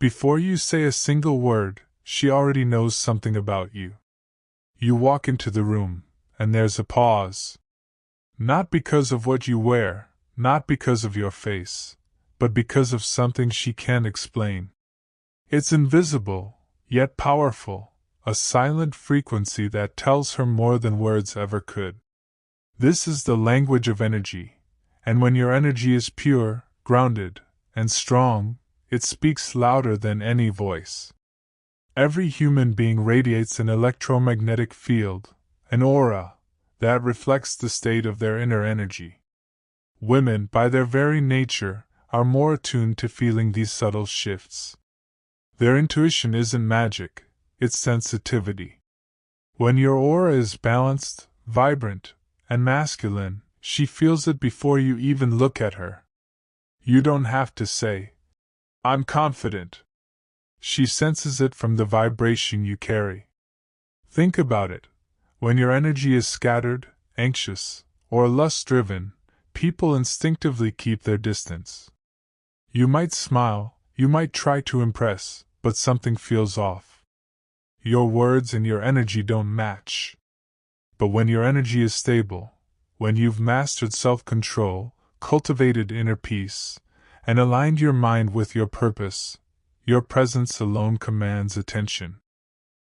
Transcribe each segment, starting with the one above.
Before you say a single word, she already knows something about you. You walk into the room, and there's a pause. Not because of what you wear, not because of your face, but because of something she can't explain. It's invisible, yet powerful, a silent frequency that tells her more than words ever could. This is the language of energy, and when your energy is pure, grounded, and strong, it speaks louder than any voice. Every human being radiates an electromagnetic field, an aura, that reflects the state of their inner energy. Women, by their very nature, are more attuned to feeling these subtle shifts. Their intuition isn't magic, it's sensitivity. When your aura is balanced, vibrant, and masculine, she feels it before you even look at her. You don't have to say, "I'm confident." She senses it from the vibration you carry. Think about it. When your energy is scattered, anxious, or lust-driven, people instinctively keep their distance. You might smile, you might try to impress, but something feels off. Your words and your energy don't match. But when your energy is stable, when you've mastered self-control, cultivated inner peace, and aligned your mind with your purpose, your presence alone commands attention.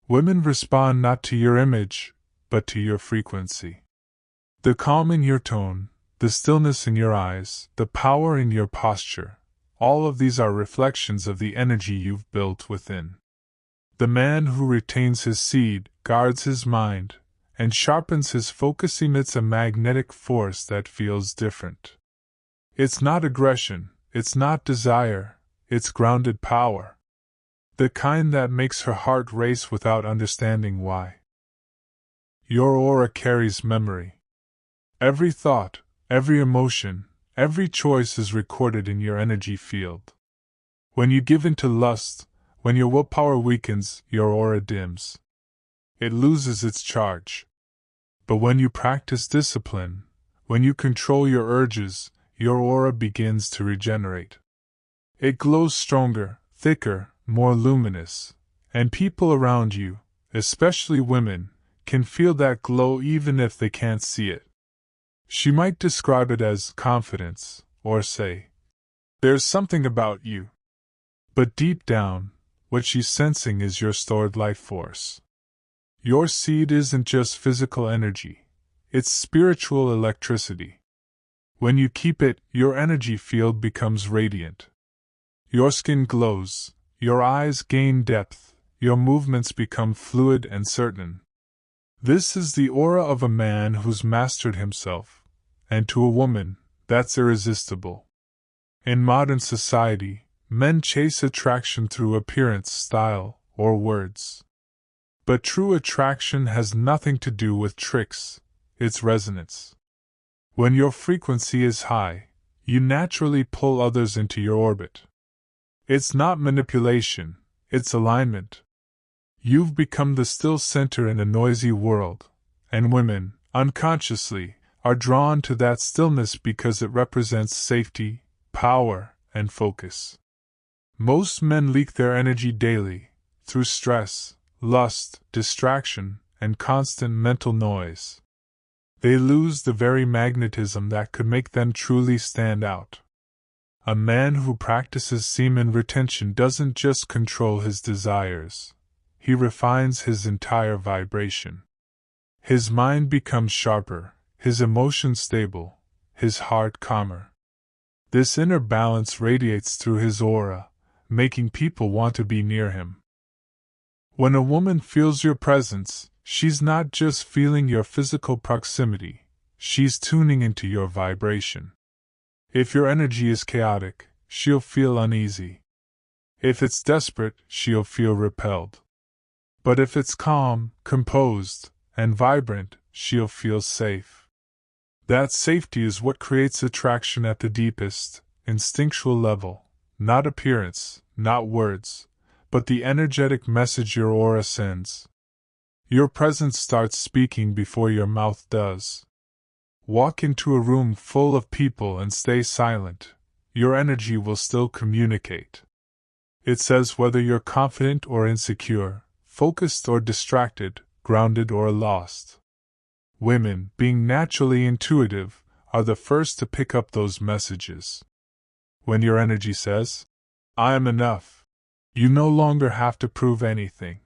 Women respond not to your image, but to your frequency. The calm in your tone, the stillness in your eyes, the power in your posture, all of these are reflections of the energy you've built within. The man who retains his seed, guards his mind, and sharpens his focus emits a magnetic force that feels different. It's not aggression, it's not desire, it's grounded power. The kind that makes her heart race without understanding why. Your aura carries memory. Every thought, every emotion, every choice is recorded in your energy field. When you give in to lust, when your willpower weakens, your aura dims. It loses its charge. But when you practice discipline, when you control your urges, your aura begins to regenerate. It glows stronger, thicker, more luminous, and people around you, especially women, can feel that glow even if they can't see it. She might describe it as confidence, or say, "There's something about you." But deep down, what she's sensing is your stored life force. Your seed isn't just physical energy, it's spiritual electricity. When you keep it, your energy field becomes radiant. Your skin glows, your eyes gain depth, your movements become fluid and certain. This is the aura of a man who's mastered himself, and to a woman, that's irresistible. In modern society, men chase attraction through appearance, style, or words. But true attraction has nothing to do with tricks, it's resonance. When your frequency is high, you naturally pull others into your orbit. It's not manipulation, it's alignment. You've become the still center in a noisy world, and women, unconsciously, are drawn to that stillness because it represents safety, power, and focus. Most men leak their energy daily, through stress, lust, distraction, and constant mental noise. They lose the very magnetism that could make them truly stand out. A man who practices semen retention doesn't just control his desires, he refines his entire vibration. His mind becomes sharper, his emotions stable, his heart calmer. This inner balance radiates through his aura, making people want to be near him. When a woman feels your presence, she's not just feeling your physical proximity, she's tuning into your vibration. If your energy is chaotic, she'll feel uneasy. If it's desperate, she'll feel repelled. But if it's calm, composed, and vibrant, she'll feel safe. That safety is what creates attraction at the deepest, instinctual level, not appearance, not words, but the energetic message your aura sends. Your presence starts speaking before your mouth does. Walk into a room full of people and stay silent. Your energy will still communicate. It says whether you're confident or insecure, focused or distracted, grounded or lost. Women, being naturally intuitive, are the first to pick up those messages. When your energy says, "I am enough," you no longer have to prove anything.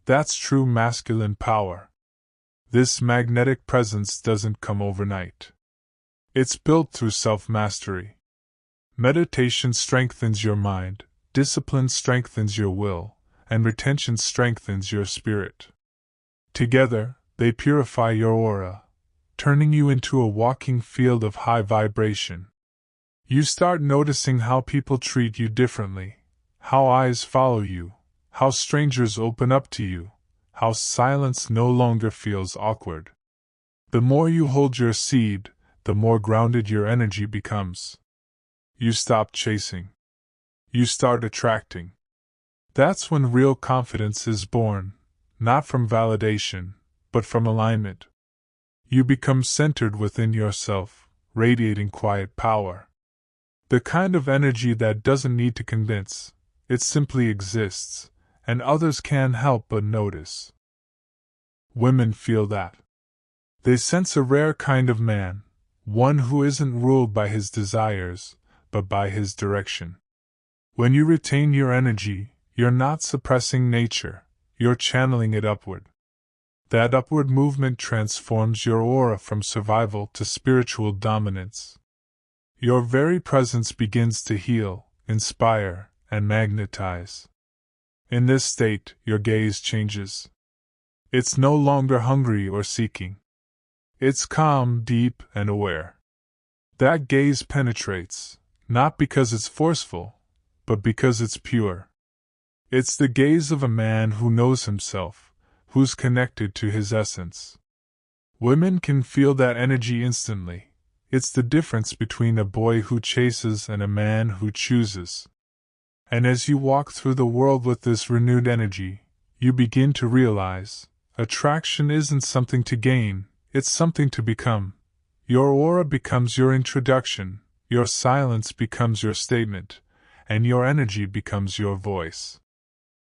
That's true masculine power. This magnetic presence doesn't come overnight. It's built through self-mastery. Meditation strengthens your mind, discipline strengthens your will, and retention strengthens your spirit. Together, they purify your aura, turning you into a walking field of high vibration. You start noticing how people treat you differently, how eyes follow you, how strangers open up to you, how silence no longer feels awkward. The more you hold your seed, the more grounded your energy becomes. You stop chasing. You start attracting. That's when real confidence is born, not from validation, but from alignment. You become centered within yourself, radiating quiet power. The kind of energy that doesn't need to convince, it simply exists, and others can't help but notice. Women feel that. They sense a rare kind of man, one who isn't ruled by his desires, but by his direction. When you retain your energy, you're not suppressing nature, you're channeling it upward. That upward movement transforms your aura from survival to spiritual dominance. Your very presence begins to heal, inspire, and magnetize. In this state, your gaze changes. It's no longer hungry or seeking. It's calm, deep, and aware. That gaze penetrates, not because it's forceful, but because it's pure. It's the gaze of a man who knows himself, who's connected to his essence. Women can feel that energy instantly. It's the difference between a boy who chases and a man who chooses. And as you walk through the world with this renewed energy, you begin to realize, attraction isn't something to gain, it's something to become. Your aura becomes your introduction, your silence becomes your statement, and your energy becomes your voice.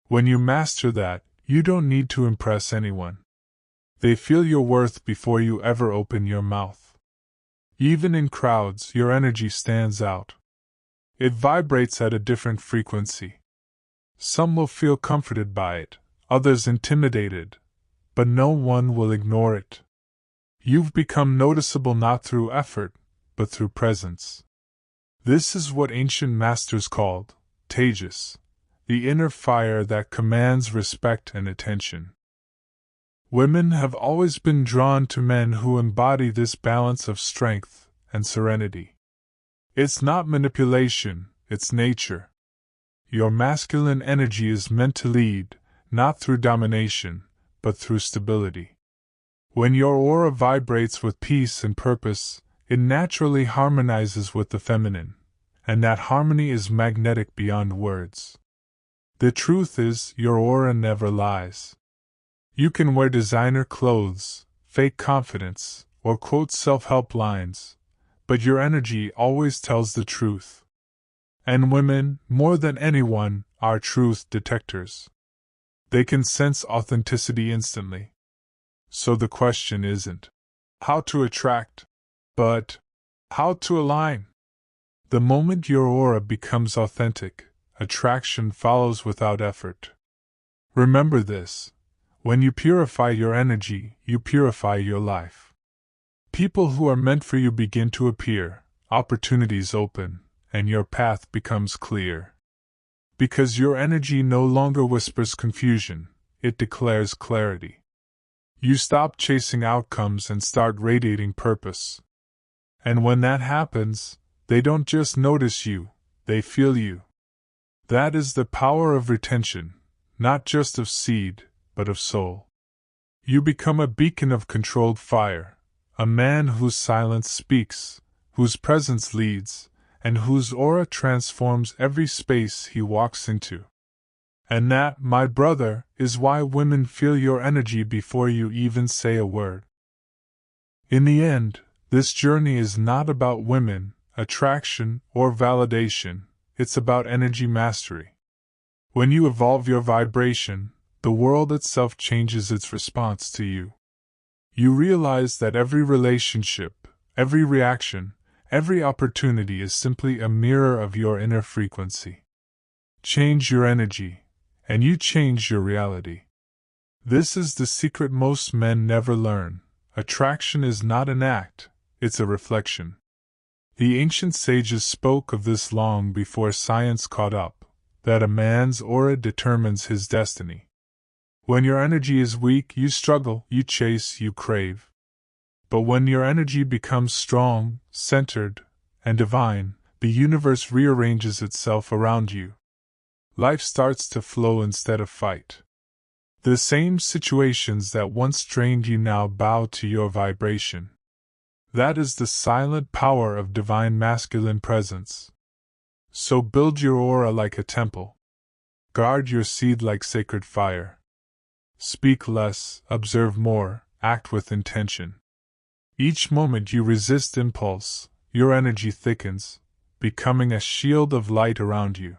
When you master that, you don't need to impress anyone. They feel your worth before you ever open your mouth. Even in crowds, your energy stands out. It vibrates at a different frequency. Some will feel comforted by it, others intimidated, but no one will ignore it. You've become noticeable not through effort, but through presence. This is what ancient masters called tejas, the inner fire that commands respect and attention. Women have always been drawn to men who embody this balance of strength and serenity. It's not manipulation, it's nature. Your masculine energy is meant to lead, not through domination, but through stability. When your aura vibrates with peace and purpose, it naturally harmonizes with the feminine, and that harmony is magnetic beyond words. The truth is, your aura never lies. You can wear designer clothes, fake confidence, or quote self-help lines, but your energy always tells the truth. And women, more than anyone, are truth detectors. They can sense authenticity instantly. So the question isn't how to attract, but how to align. The moment your aura becomes authentic, attraction follows without effort. Remember this. When you purify your energy, you purify your life. People who are meant for you begin to appear, opportunities open, and your path becomes clear. Because your energy no longer whispers confusion, it declares clarity. You stop chasing outcomes and start radiating purpose. And when that happens, they don't just notice you, they feel you. That is the power of retention, not just of seed, but of soul. You become a beacon of controlled fire, a man whose silence speaks, whose presence leads, and whose aura transforms every space he walks into. And that, my brother, is why women feel your energy before you even say a word. In the end, this journey is not about women, attraction, or validation, it's about energy mastery. When you evolve your vibration, the world itself changes its response to you. You realize that every relationship, every reaction, every opportunity is simply a mirror of your inner frequency. Change your energy, and you change your reality. This is the secret most men never learn. Attraction is not an act, it's a reflection. The ancient sages spoke of this long before science caught up, that a man's aura determines his destiny. When your energy is weak, you struggle, you chase, you crave. But when your energy becomes strong, centered, and divine, the universe rearranges itself around you. Life starts to flow instead of fight. The same situations that once drained you now bow to your vibration. That is the silent power of divine masculine presence. So build your aura like a temple. Guard your seed like sacred fire. Speak less, observe more, act with intention. Each moment you resist impulse, your energy thickens, becoming a shield of light around you.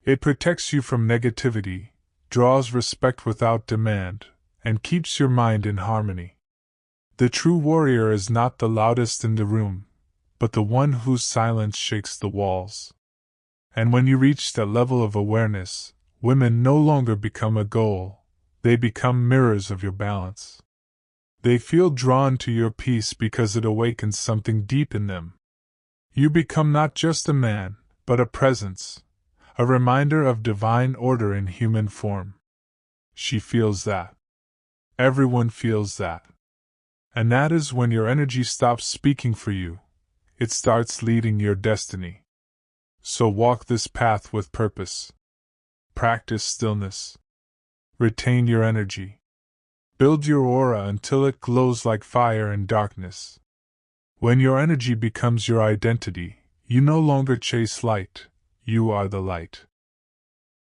It protects you from negativity, draws respect without demand, and keeps your mind in harmony. The true warrior is not the loudest in the room, but the one whose silence shakes the walls. And when you reach that level of awareness, women no longer become a goal, they become mirrors of your balance. They feel drawn to your peace because it awakens something deep in them. You become not just a man, but a presence, a reminder of divine order in human form. She feels that. Everyone feels that. And that is when your energy stops speaking for you. It starts leading your destiny. So walk this path with purpose. Practice stillness. Retain your energy. Build your aura until it glows like fire in darkness. When your energy becomes your identity, you no longer chase light, you are the light.